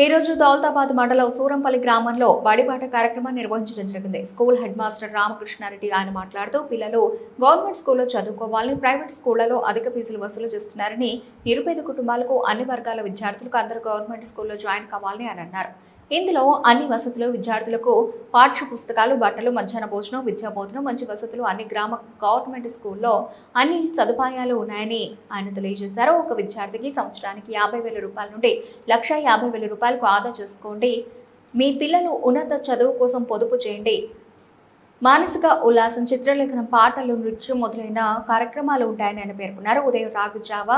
ఈ రోజు దౌలతాబాద్ మండలం సూరంపల్లి గ్రామంలో బడిబాట కార్యక్రమాన్ని నిర్వహించడం జరిగింది. స్కూల్ హెడ్ మాస్టర్ రామకృష్ణారెడ్డి ఆయన మాట్లాడుతూ పిల్లలు గవర్నమెంట్ స్కూల్లో చదువుకోవాలని, ప్రైవేట్ స్కూళ్లలో అధిక ఫీజులు వసూలు చేస్తున్నారని, నిరుపేద కుటుంబాలకు అన్ని వర్గాల విద్యార్థులకు అందరూ గవర్నమెంట్ స్కూల్లో జాయిన్ కావాలని ఆయన అన్నారు. ఇందులో అన్ని వసతులు, విద్యార్థులకు పాఠ్య పుస్తకాలు, బట్టలు, మధ్యాహ్న భోజనం, విద్యా బోధనం, మంచి వసతులు అన్ని గ్రామ గవర్నమెంట్ స్కూల్లో అన్ని సదుపాయాలు ఉన్నాయని ఆయన తెలియజేశారు. ఒక విద్యార్థికి సంవత్సరానికి 50,000 రూపాయల నుండి 1,50,000 రూపాయలకు ఆదా చేసుకోండి. మీ పిల్లలు ఉన్నత చదువు కోసం పొదుపు చేయండి. మానసిక ఉల్లాసం, చిత్రలేఖనం, పాటలు, నృత్యం మొదలైన కార్యక్రమాలు ఉంటాయని ఆయన పేర్కొన్నారు. ఉదయం రాగు జావా,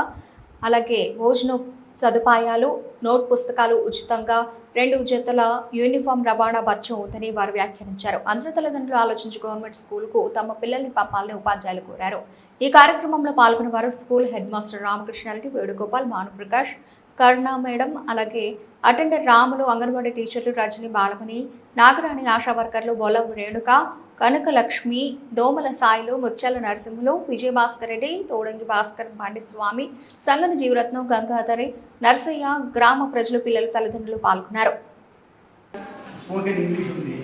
అలాగే భోజనం సదుపాయాలు, నోట్ పుస్తకాలు ఉచితంగా, 2 జతల యూనిఫామ్ రవాణా బత్యం అవుతుందని వారు వ్యాఖ్యానించారు. అందరూ తల్లిదండ్రులు ఆలోచించి గవర్నమెంట్ స్కూల్కు తమ పిల్లల్ని పంపాలని ఉపాధ్యాయులు కోరారు. ఈ కార్యక్రమంలో పాల్గొన్న వారు school head master Ramakrishna Reddy, Venugopal, Bhanuprakash, Karuna madam, అలాగే అటెండర్ రాములు, అంగన్వాడీ టీచర్లు రజని, బాలమణి, నాగరాణి, ఆశా వర్కర్లు బొలం రేణుక, కనకలక్ష్మి, దోమల సాయిలు, ముత్యాల నరసింహులు, విజయభాస్కర్ రెడ్డి, తోడంగి భాస్కర్, పాండిస్వామి, సంగన జీవరత్నం, గంగాధరి, నర్సయ్య, గ్రామ ప్రజలు, పిల్లలు, తల్లిదండ్రులు పాల్గొన్నారు. స్పోకెన్ ఇంగ్లీష్ ఉంది,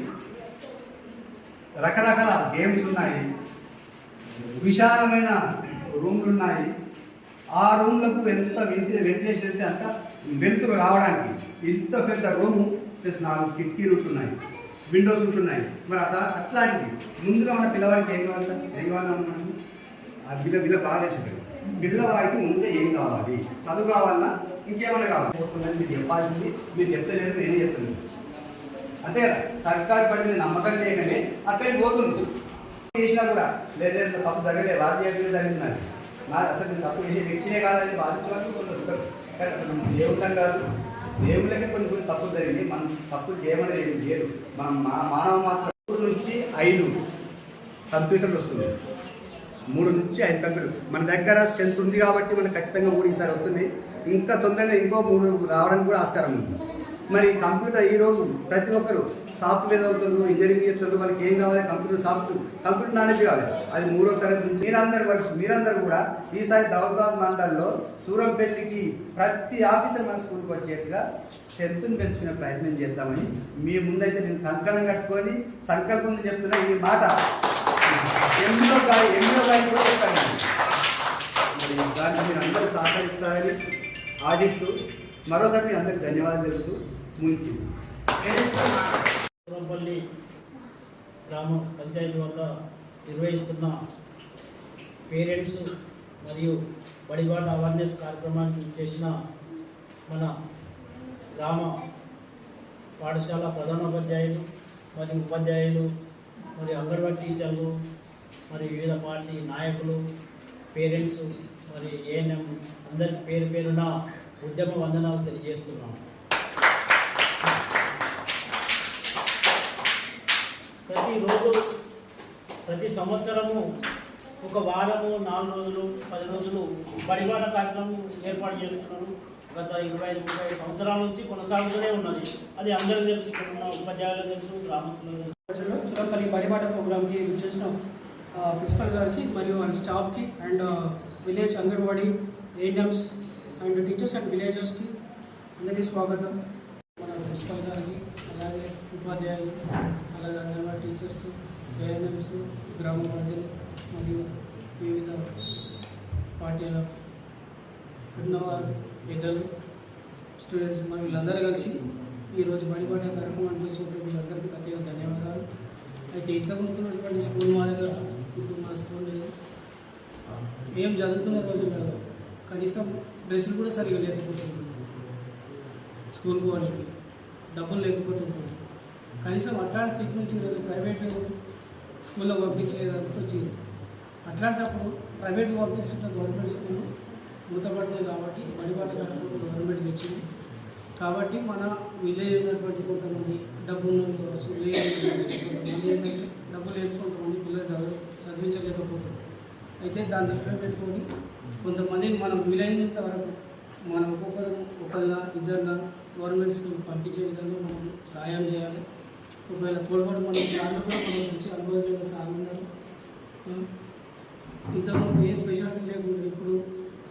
రకరకాల గేమ్స్ ఉన్నాయి, విశాలమైన రూమ్లు ఉన్నాయి. ఆ రూమ్లకు ఎంత వెంటిలేషన్ అయితే అంత వెలుతురు రావడానికి ఇంత పెద్ద రూము ప్లస్ 4 కిటికీలు ఉంటున్నాయి, విండోస్ ఉంటున్నాయి. మరి అట్లాంటివి ముందుగా మన పిల్లవాడికి ఏం కావాలి సార్? ఏం కావాలన్నా ఆ బిల్ల బాగా చేసేది. పిల్లవాడికి ముందుగా ఏం కావాలి? చదువు కావాలన్నా ఇంకేమైనా కావాలి? మీరు చెప్పాల్సింది మీరు చెప్తలేదు, నేనే చెప్తున్నాను. అంతే కదా, సర్కారు పడి మీద నమ్మకం లేకనే అక్కడికి పోతుంది. చేసినా కూడా లేదా తప్పు జరగలేదు, రాజకీయ జరిగినది నాకు అసలు నేను తప్పు చేసే వ్యక్తినే కాదని బాధించడానికి కొంత వస్తారు. కానీ అసలు మనం దేవుళ్ళం కాదు, దేవుళ్ళకే కొన్ని తప్పులు జరిగింది. మనం తప్పులు చేయమనేది ఏమి లేదు. మనం మానవ మాత్రం 3 నుంచి 5 కంప్యూటర్లు వస్తున్నాయి. 3 నుంచి 5 కంప్యూటర్ మన దగ్గర స్ట్రెంత్ ఉంది కాబట్టి మనకు ఖచ్చితంగా 3 ఈసారి వస్తున్నాయి. ఇంకా తొందరగా ఇంకో 3 రావడానికి కూడా ఆస్కారం ఉంది. మరి కంప్యూటర్ ఈరోజు ప్రతి ఒక్కరు సాఫ్ట్వేర్ చదువుతున్నారు, ఇంజనీరింగ్ చేస్తున్నారు. వాళ్ళకి ఏం కావాలి? కంప్యూటర్ నాలెడ్జ్ కావాలి. అది 3వ తరగతి నుంచి మీరందరూ కూడా ఈసారి దౌలతాబాద్ మండలంలో సూరంపల్లికి ప్రతి ఆఫీసర్ మన స్కూల్కి వచ్చేట్టుగా స్ట్రెంత్ని పెంచుకునే ప్రయత్నం చేద్దామని మీ ముందైతే నేను కంకణం కట్టుకొని సంకల్పం చెప్తున్నా. ఈ మాట ఎన్నో గాలి కూడా చెప్తాను. మరి దానికి మీరు అందరూ సహకరిస్తారని ఆశిస్తూ మరోసారి మీ అందరికి ధన్యవాదాలు తెలుపుతూ ముగించుకుంటున్నాను. సూరంపల్లి గ్రామ పంచాయతీ వద్ద నిర్వహిస్తున్న పేరెంట్స్ మరియు బడిబాట అవేర్నెస్ కార్యక్రమానికి చేసిన మన గ్రామ పాఠశాల ప్రధానోపాధ్యాయులు మరియు ఉపాధ్యాయులు మరియు అంగన్వాడీ టీచర్లు మరియు వివిధ పార్టీ నాయకులు, పేరెంట్స్ మరి ఏఎన్ఎం అందరికి పేరు పేరున ఉద్యమ వందనాలు తెలియజేస్తున్నాము. ప్రతిరోజు ప్రతి సంవత్సరము ఒక వారము, 4 రోజులు, 10 రోజులు బడిబాట కార్యక్రమం ఏర్పాటు చేస్తున్నారు. గత 25-30 సంవత్సరాల నుంచి కొనసాగుతూనే ఉన్నది. అది అందరికీ తెలుసు, ఇక్కడ ఉన్న ఉపాధ్యాయులకు తెలుసు, గ్రామస్తులకు తెలుసు. సూరంపల్లి బడిబాట ప్రోగ్రామ్కి చేసిన ప్రిన్సిపల్ గారికి మరియు మన స్టాఫ్కి and village Anganwadi ANMs and teachers and విలేజర్స్కి అందరికీ స్వాగతం. మన ప్రిన్సిపల్ గారికి, అలాగే ఉపాధ్యాయులు, అలాగే అంగన్వాడీ టీచర్స్, ఏఎన్ఎంస్, గ్రామ ప్రజలు మరియు వివిధ పార్టీల ఉన్నవారు, పెద్దలు, స్టూడెంట్స్ మరి వీళ్ళందరూ కలిసి ఈరోజు బడిబాట కార్యక్రమానికి వచ్చినప్పుడు వీళ్ళందరికీ ప్రత్యేక ధన్యవాదాలు. అయితే ఇంతకుముందు ఉన్నటువంటి స్కూల్ మాదిరిగా ఇప్పుడు మా స్కూల్ ఏం చదువుకునే రోజులు కాదు, కనీసం డ్రెస్సులు కూడా సరిగా లేకపోతుంది, స్కూల్ పోవడానికి డబ్బులు లేకపోతుంది. కనీసం అట్లాంటి స్థితి నుంచి ప్రైవేట్ స్కూల్లో పంపించేదానికి వచ్చింది. అట్లాంటప్పుడు ప్రైవేట్గా పంపిస్తుంటే గవర్నమెంట్ స్కూల్ మూతపడుతుంది కాబట్టి బడిబాట కార్యక్రమం గవర్నమెంట్ తెచ్చింది. కాబట్టి మన విలేజ్ అయినటువంటి కొంతమంది డబ్బు ఉన్నది కావచ్చు, కొంతమంది ఏంటంటే డబ్బు లేదు, కొంతమంది పిల్లలు చదివించలేకపోతుంది. అయితే దాన్ని దృష్టిలో పెట్టుకొని కొంతమందిని మనం వీలైనంత వరకు మనం ఒకళ్ళ ఇద్దరుగా గవర్నమెంట్ స్కూల్ పంపించే విధంగా మనం సహాయం చేయాలి. ఒకవేళ తోడ్పాటు మనం సార్లు కూడా మనం మంచి అనుభవం సార్లు ఉన్నారు. ఇంతకుముందు ఏ స్పెషాలిటీ లేకుండా ఇప్పుడు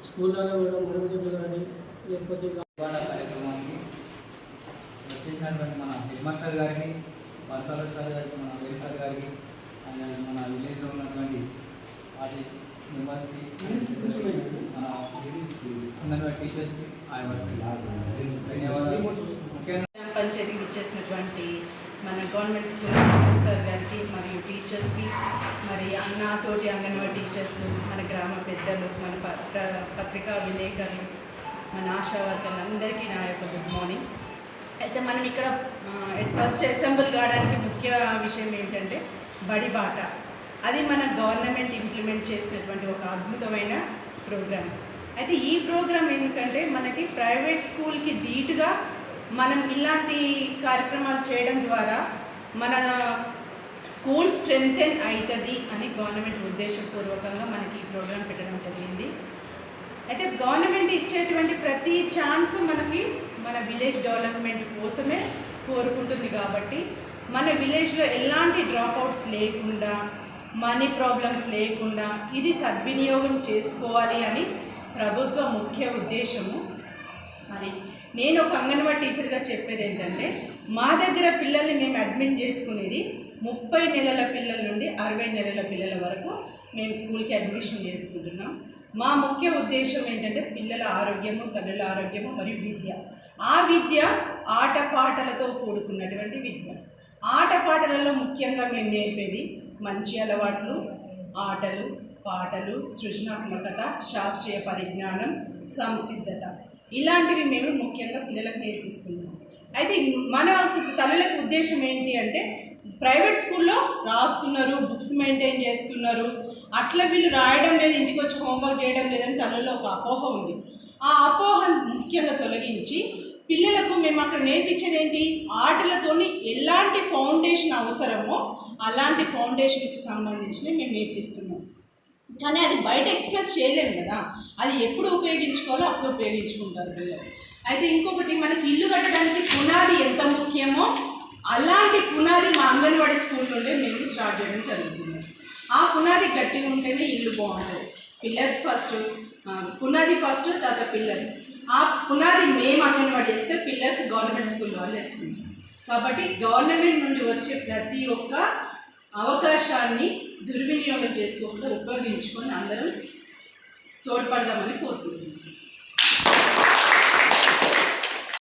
స్కూళ్ళలో కూడా మరుగుదొడ్లు కానీ లేకపోతే కార్యక్రమానికి ఇచ్చినటువంటి మన హెడ్ మాస్టర్ గారికి, వర్కర్ సార్ గారికి, మన వేరు సార్ గారికి, మన విలేజ్లో ఉన్నటువంటి వాటి మెంబర్స్కి, మన అంగన్వాడీ టీచర్స్కి, ఆయనకి ధన్యవాదాలు. ముఖ్యంగా గ్రామ పంచాయతీకి విచ్చేసినటువంటి మన గవర్నమెంట్ స్కూల్ హెచ్ఎం సార్ గారికి మరియు టీచర్స్కి, మరి నాతోటి అంగన్వాడీ టీచర్స్, మన గ్రామ పెద్దలు, మన పత్రికా విలేకరులు, మన ఆశా వర్కర్లు అందరికీ నా యొక్క గుడ్ మార్నింగ్. అయితే మనం ఇక్కడ ఫస్ట్ అసెంబ్లీ కావడానికి ముఖ్య విషయం ఏంటంటే బడిబాట. అది మన గవర్నమెంట్ ఇంప్లిమెంట్ చేసినటువంటి ఒక అద్భుతమైన ప్రోగ్రామ్. అయితే ఈ ప్రోగ్రామ్ ఎందుకంటే మనకి ప్రైవేట్ స్కూల్కి ధీటుగా మనం ఇలాంటి కార్యక్రమాలు చేయడం ద్వారా మన స్కూల్ స్ట్రెంగ్తెన్ అవుతుంది అని గవర్నమెంట్ ఉద్దేశపూర్వకంగా మనకి ఈ ప్రోగ్రాం పెట్టడం జరిగింది. అయితే గవర్నమెంట్ ఇచ్చేటువంటి ప్రతి ఛాన్స్ మనకి మన విలేజ్ డెవలప్మెంట్ కోసమే కోరుకుంటుంది. కాబట్టి మన విలేజ్లో ఎలాంటి డ్రాప్అవుట్స్ లేకుండా, మనీ ప్రాబ్లమ్స్ లేకుండా ఇది సద్వినియోగం చేసుకోవాలి అని ప్రభుత్వ ముఖ్య ఉద్దేశము. మరి నేను ఒక అంగన్వాడీ టీచర్గా చెప్పేది ఏంటంటే, మా దగ్గర పిల్లల్ని మేము అడ్మిట్ చేసుకునేది 30 నెలల పిల్లల నుండి 60 నెలల పిల్లల వరకు మేము స్కూల్కి అడ్మిషన్ చేసుకుంటున్నాం. మా ముఖ్య ఉద్దేశం ఏంటంటే పిల్లల ఆరోగ్యము, తల్లుల ఆరోగ్యము మరియు విద్య. ఆ విద్య ఆటపాటలతో కూడుకున్నటువంటి విద్య. ఆటపాటలలో ముఖ్యంగా మేము నేర్పేది మంచి అలవాట్లు, ఆటలు, పాటలు, సృజనాత్మకత, శాస్త్రీయ పరిజ్ఞానం, సంసిద్ధత, ఇలాంటివి మేము ముఖ్యంగా పిల్లలకు నేర్పిస్తున్నాం. అయితే మన తల్లులకు ఉద్దేశం ఏంటి అంటే, ప్రైవేట్ స్కూల్లో రాస్తున్నారు, బుక్స్ మెయింటైన్ చేస్తున్నారు, అట్లా వీళ్ళు రాయడం లేదు, ఇంటికి వచ్చి హోంవర్క్ చేయడం లేదని తల్లుల్లో ఒక అపోహ ఉంది. ఆ అపోహను ముఖ్యంగా తొలగించి పిల్లలకు మేము అక్కడ నేర్పించేది ఏంటి, ఆటలతోని ఎలాంటి ఫౌండేషన్ అవసరమో అలాంటి ఫౌండేషన్కి సంబంధించినవి మేము నేర్పిస్తున్నాం. కానీ అది బయట ఎక్స్ప్రెస్ చేయలేము కదా, అది ఎప్పుడు ఉపయోగించుకోవాలో అప్పుడు ఉపయోగించుకుంటారు పిల్లలు. అయితే ఇంకొకటి, మనకి ఇల్లు కట్టడానికి పునాది ఎంత ముఖ్యమో అలాంటి పునాది మా అంగన్వాడీ స్కూల్ నుండే మేము స్టార్ట్ చేయడం జరుగుతుంది. ఆ పునాది గట్టిగా ఉంటేనే ఇల్లు బాగుంటుంది. పిల్లర్స్ ఫస్ట్, పునాది ఫస్ట్, తర్వాత పిల్లర్స్. ఆ పునాది మేము అంగన్వాడీ చేస్తే పిల్లర్స్ గవర్నమెంట్ స్కూల్ వాళ్ళు వేస్తుంది. కాబట్టి గవర్నమెంట్ నుండి వచ్చే ప్రతి ఒక్క అవకాశాన్ని దుర్వినియోగం చేసుకోకుండా ఉపయోగించుకొని అందరం తోడ్పడదామని కోరుకుంటున్నాం.